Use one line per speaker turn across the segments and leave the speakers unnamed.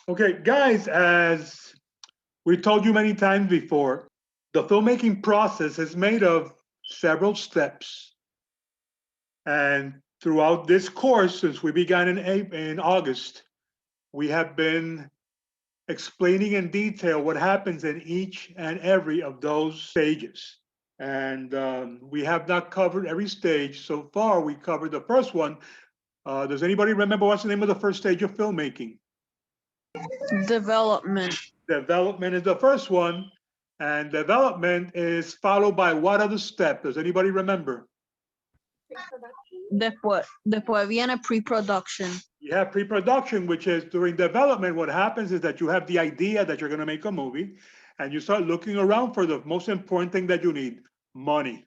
Okay, guys, as we told you many times before, the filmmaking process is made of several steps. And throughout this course, since we began in August, we have been explaining in detail what happens in each and every of those stages. And we have not covered every stage. So far, we covered the first one. Does anybody remember what's the name of the first stage of filmmaking?
Development.
Development is the first one, and development is followed by what other step? Does anybody remember?
Después viene pre-production.
You have pre-production, which is during development, what happens is that you have the idea that you're going to make a movie, and you start looking around for the most important thing that you need, money.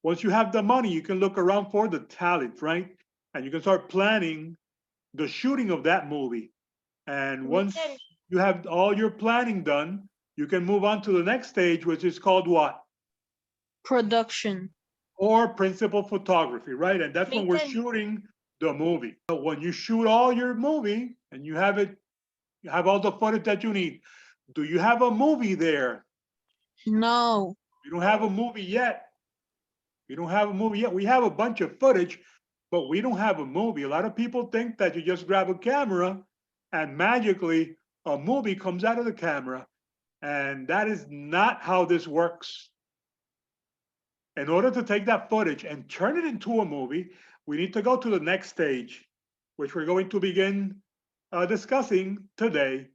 Once you have the money, you can look around for the talent, right? And you can start planning the shooting of that movie. And once you have all your planning done, you can move on to the next stage, which is called what?
Production.
Or principal photography, right? And that's when we're shooting the movie. So when you shoot all your movie and you have it, you have all the footage that you need. Do you have a movie there?
No.
You don't have a movie yet. You don't have a movie yet. We have a bunch of footage, but we don't have a movie. A lot of people think that you just grab a camera and magically a movie comes out of the camera. And that is not how this works. In order to take that footage and turn it into a movie, we need to go to the next stage, which we're going to begin discussing today.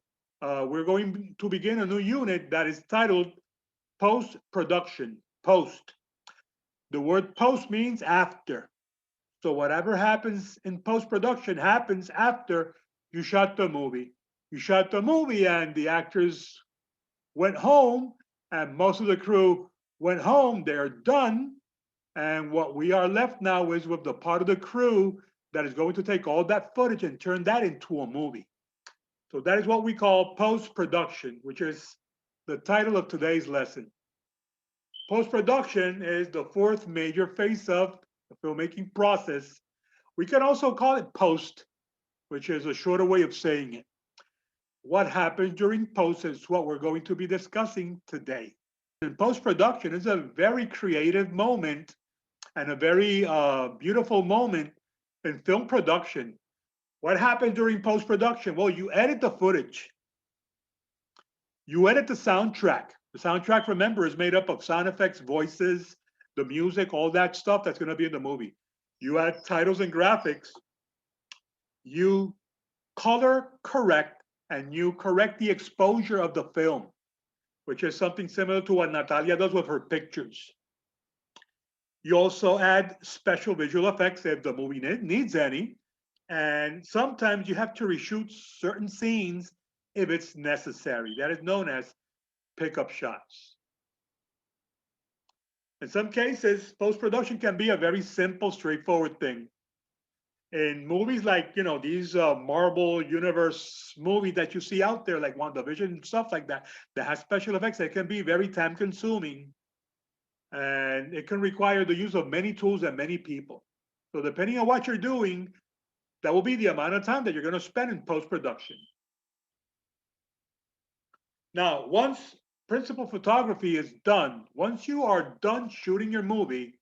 We're going to begin a new unit that is titled post-production. Post. The word post means after. So whatever happens in post-production happens after you shot the movie. You shot the movie and the actors went home and most of the crew went home. They're done. And what we are left now is with the part of the crew that is going to take all that footage and turn that into a movie. So that is what we call post-production, which is the title of today's lesson. Post-production is the fourth major phase of the filmmaking process. We can also call it post, which is a shorter way of saying it. What happens during post is what we're going to be discussing today. And post-production is a very creative moment and a very beautiful moment in film production. What happens during post-production? Well, you edit the footage. You edit the soundtrack. The soundtrack, remember, is made up of sound effects, voices, the music, all that stuff that's going to be in the movie. You add titles and graphics. You color correct, and you correct the exposure of the film, which is something similar to what Natalia does with her pictures. You also add special visual effects if the movie needs any. And sometimes you have to reshoot certain scenes if it's necessary. That is known as pickup shots. In some cases, post-production can be a very simple, straightforward thing. In movies like, these Marvel Universe movies that you see out there, like WandaVision and stuff like that, that has special effects, it can be very time consuming. And it can require the use of many tools and many people. So depending on what you're doing, that will be the amount of time that you're going to spend in post-production. Now, once principal photography is done, once you are done shooting your movie,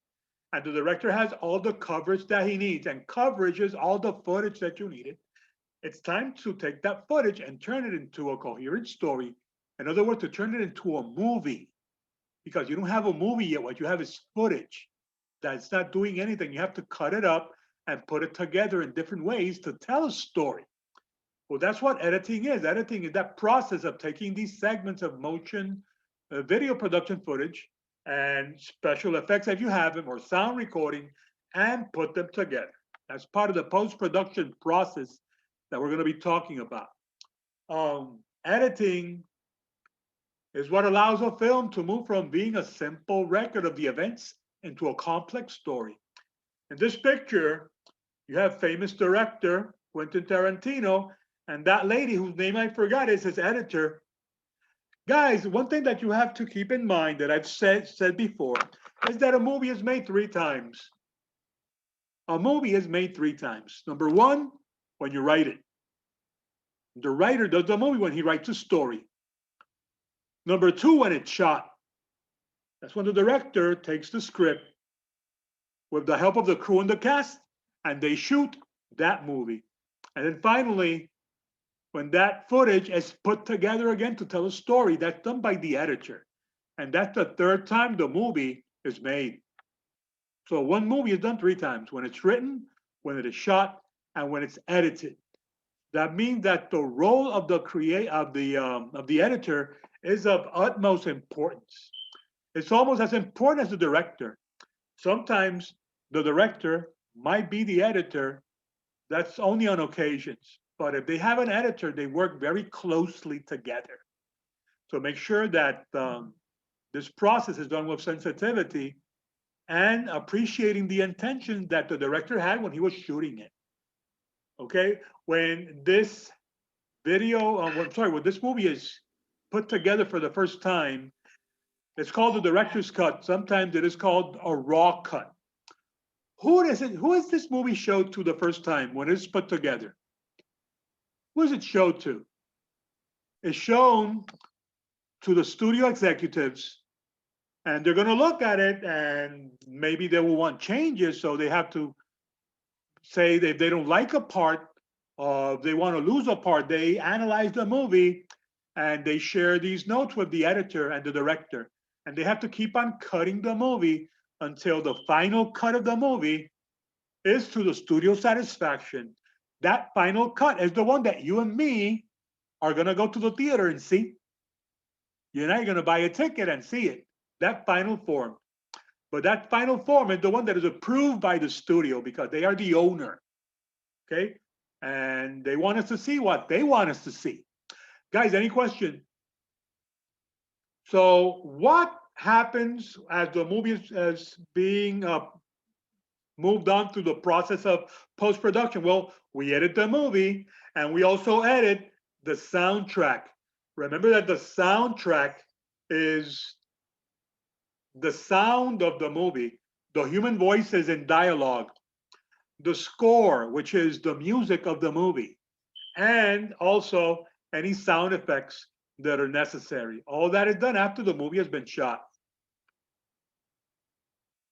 and the director has all the coverage that he needs, and coverage is all the footage that you needed, it's time to take that footage and turn it into a coherent story. In other words, to turn it into a movie. Because you don't have a movie yet, what you have is footage that's not doing anything. You have to cut it up and put it together in different ways to tell a story. Well, that's what editing is. Editing is that process of taking these segments of motion, video production footage, and special effects if you have them, or sound recording, and put them together. That's part of the post-production process that we're going to be talking about. Editing is what allows a film to move from being a simple record of the events into a complex story. In this picture, you have famous director Quentin Tarantino, and that lady whose name I forgot is his editor. Guys, one thing that you have to keep in mind that I've said before is that a movie is made three times. A movie is made three times. Number one, when you write it. The writer does the movie when he writes a story. Number two, when it's shot. That's when the director takes the script with the help of the crew and the cast, and they shoot that movie. And then finally, when that footage is put together again to tell a story, that's done by the editor. And that's the third time the movie is made. So one movie is done three times: when it's written, when it is shot, and when it's edited. That means that the role of the editor is of utmost importance. It's almost as important as the director. Sometimes the director might be the editor. That's only on occasions. But if they have an editor, they work very closely together. So make sure that this process is done with sensitivity and appreciating the intention that the director had when he was shooting it. Okay, when this when this movie is put together for the first time, it's called the director's cut. Sometimes it is called a raw cut. Who is this movie showed to the first time when it's put together? Who is it showed to? It's shown to the studio executives, and they're going to look at it, and maybe they will want changes, so they have to say that if they don't like a part, or they want to lose a part, they analyze the movie and they share these notes with the editor and the director. And they have to keep on cutting the movie until the final cut of the movie is to the studio satisfaction. That final cut is the one that you and me are going to go to the theater and see. You're not going to buy a ticket and see it. That final form. But that final form is the one that is approved by the studio because they are the owner. Okay? And they want us to see what they want us to see. Guys, any question? So, what happens as the movie is being moved on through the process of post production? Well, we edit the movie and we also edit the soundtrack. Remember that the soundtrack is the sound of the movie, the human voices in dialogue, the score, which is the music of the movie, and also any sound effects that are necessary. All that is done after the movie has been shot.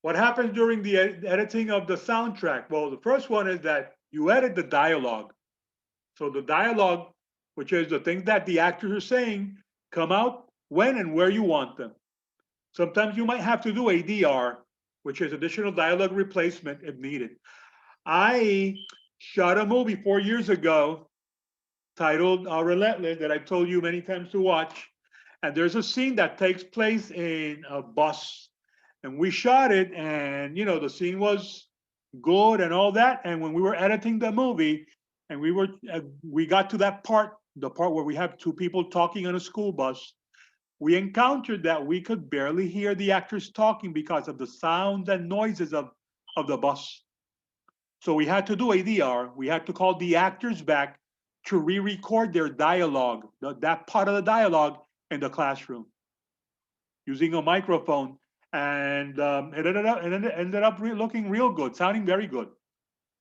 What happens during the editing of the soundtrack? Well, the first one is that you edit the dialogue. So the dialogue, which is the things that the actors are saying, come out when and where you want them. Sometimes you might have to do ADR, which is additional dialogue replacement if needed. I shot a movie 4 years ago titled Relentless that I told you many times to watch. And there's a scene that takes place in a bus. And we shot it, and the scene was good and all that. And when we were editing the movie, and we got to that part, the part where we have two people talking on a school bus, we encountered that we could barely hear the actors talking because of the sounds and noises of the bus. So we had to do ADR. We had to call the actors back to re-record their dialogue, that part of the dialogue in the classroom using a microphone. And it ended up looking real good, sounding very good.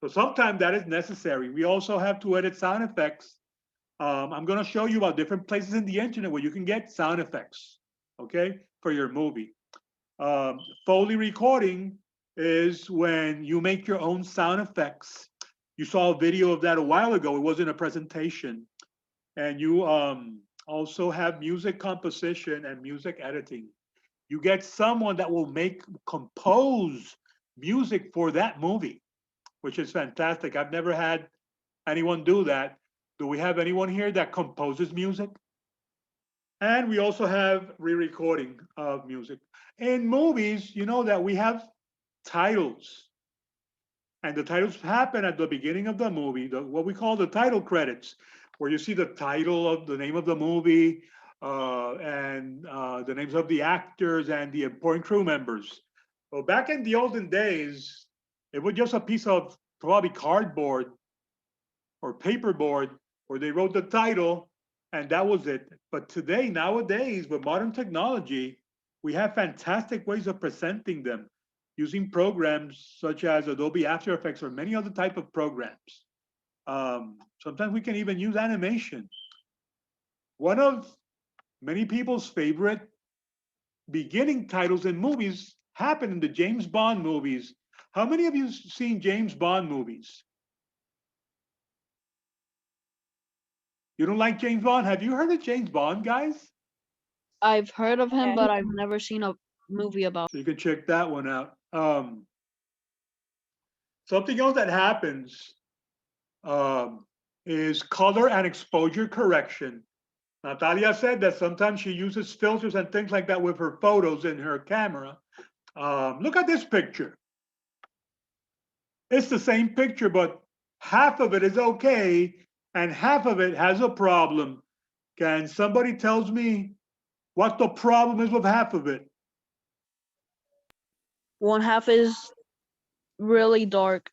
So sometimes that is necessary. We also have to edit sound effects. I'm going to show you about different places in the internet where you can get sound effects, okay, for your movie. Foley recording is when you make your own sound effects. You saw a video of that a while ago. It was in a presentation. And you also have music composition and music editing. You get someone that will compose music for that movie, which is fantastic. I've never had anyone do that. Do we have anyone here that composes music? And we also have re-recording of music. In movies, you know that we have titles. And the titles happen at the beginning of the movie, what we call the title credits, where you see the title of the name of the movie, and the names of the actors and the important crew members. Well, back in the olden days, it was just a piece of probably cardboard or paperboard where they wrote the title and that was it. But today, nowadays, with modern technology, we have fantastic ways of presenting them using programs such as Adobe After Effects or many other type of programs. Sometimes we can even use animation. One of many people's favorite beginning titles in movies happen in the James Bond movies. How many of you seen James Bond movies? You don't like James Bond? Have you heard of James Bond, guys?
I've heard of him,
Yeah.
but I've never seen a movie about.
So you can check that one out. Something else that happens um, is color and exposure correction. Natalia said that sometimes she uses filters and things like that with her photos in her camera. Look at this picture. It's the same picture, but half of it is okay and half of it has a problem. Can somebody tells me what the problem is with half of it?
One half is really dark.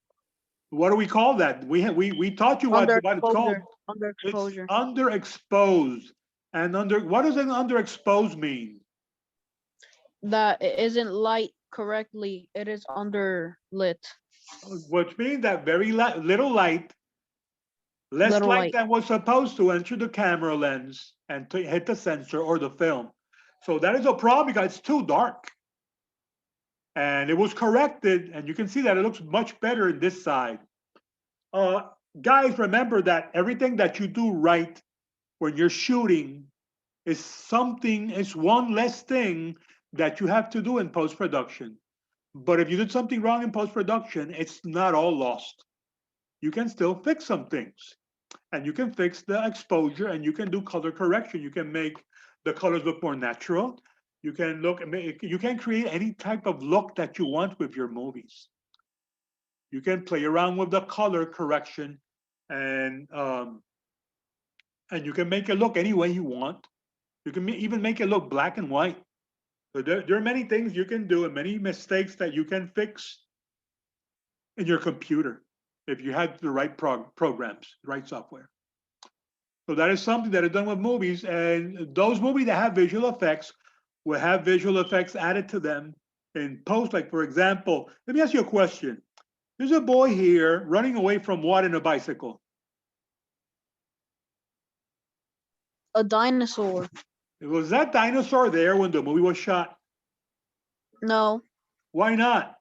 What do we call that? We taught you what it's called.
Underexposure.
It's
Underexposure.
underexposed. And what does an underexposed mean?
That it isn't light correctly. It is underlit.
Which means that very little light, less
Little
light
light.
than was supposed to enter the camera lens and to hit the sensor or the film. So that is a problem because it's too dark. And it was corrected, and you can see that it looks much better in this side. Uh, Guys, remember that everything that you do right when you're shooting is one less thing that you have to do in post production. But if you did something wrong in post production, it's not all lost. You can still fix some things, and you can fix the exposure, and you can do color correction. You can make the colors look more natural. You can create any type of look that you want with your movies. You can play around with the color correction, and um, and you can make it look any way you want. You can even make it look black and white. So there are many things you can do and many mistakes that you can fix in your computer if you had the right programs, the right software. So that is something that is done with movies, and those movies that have visual effects will have visual effects added to them in post. Like for example, let me ask you a question. There's a boy here running away from what in a bicycle?
A dinosaur.
Was that dinosaur there when the movie was shot?
No,
Why not?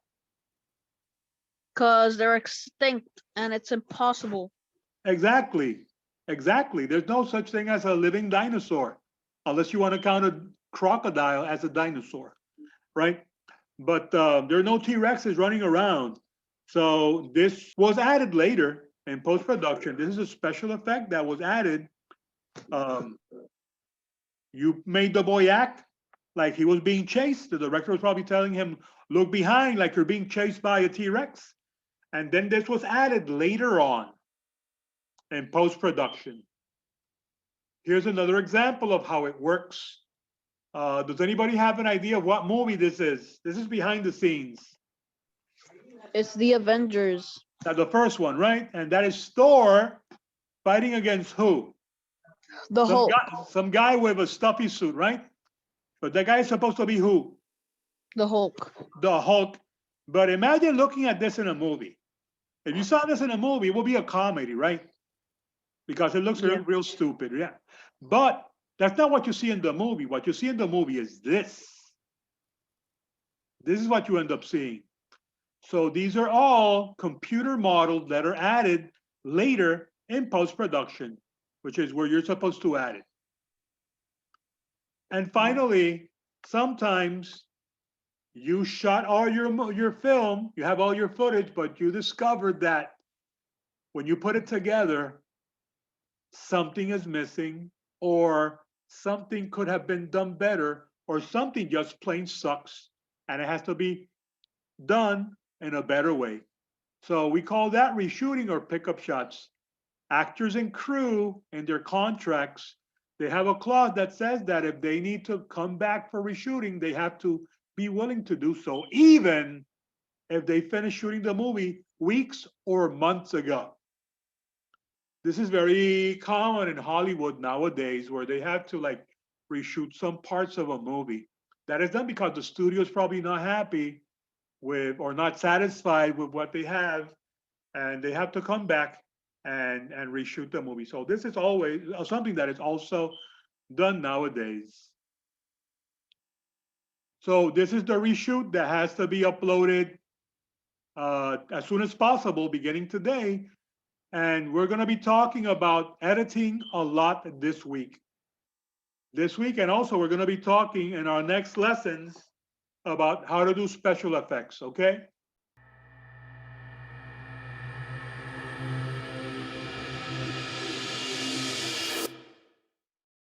because they're extinct and it's impossible.
Exactly. Exactly. There's no such thing as a living dinosaur, unless you want to count a crocodile as a dinosaur, right? But there are no T Rexes running around. So this was added later in post production. This is a special effect that was added. Um, you made the boy act like he was being chased. The director was probably telling him, look behind, like you're being chased by a T Rex. And then this was added later on in post production. Here's another example of how it works. Does anybody have an idea of what movie this is? This is behind the scenes.
It's the Avengers.
That's the first one, right? And that is Thor fighting against who?
The Hulk.
Some guy with a stuffy suit, right? But that guy is supposed to be who?
The Hulk.
The Hulk. But imagine looking at this in a movie. If you saw this in a movie, it would be a comedy, right? Because it looks
Yeah.
real stupid, yeah. But that's not what you see in the movie. What you see in the movie is this. This is what you end up seeing. So these are all computer models that are added later in post-production, which is where you're supposed to add it. And finally, sometimes you shot all your film, you have all your footage, but you discovered that when you put it together, something is missing, or something could have been done better, or something just plain sucks, and it has to be done in a better way. So we call that reshooting or pickup shots. Actors and crew in their contracts, they have a clause that says that if they need to come back for reshooting, they have to be willing to do so, even if they finish shooting the movie weeks or months ago. This is very common in Hollywood nowadays, where they have to like reshoot some parts of a movie. That is done because the studio is probably not happy with or not satisfied with what they have, and they have to come back and reshoot the movie. So this is always something that is also done nowadays. So this is the reshoot that has to be uploaded as soon as possible, beginning today. And we're going to be talking about editing a lot this week. This week, and also we're going to be talking in our next lessons about how to do special effects, okay?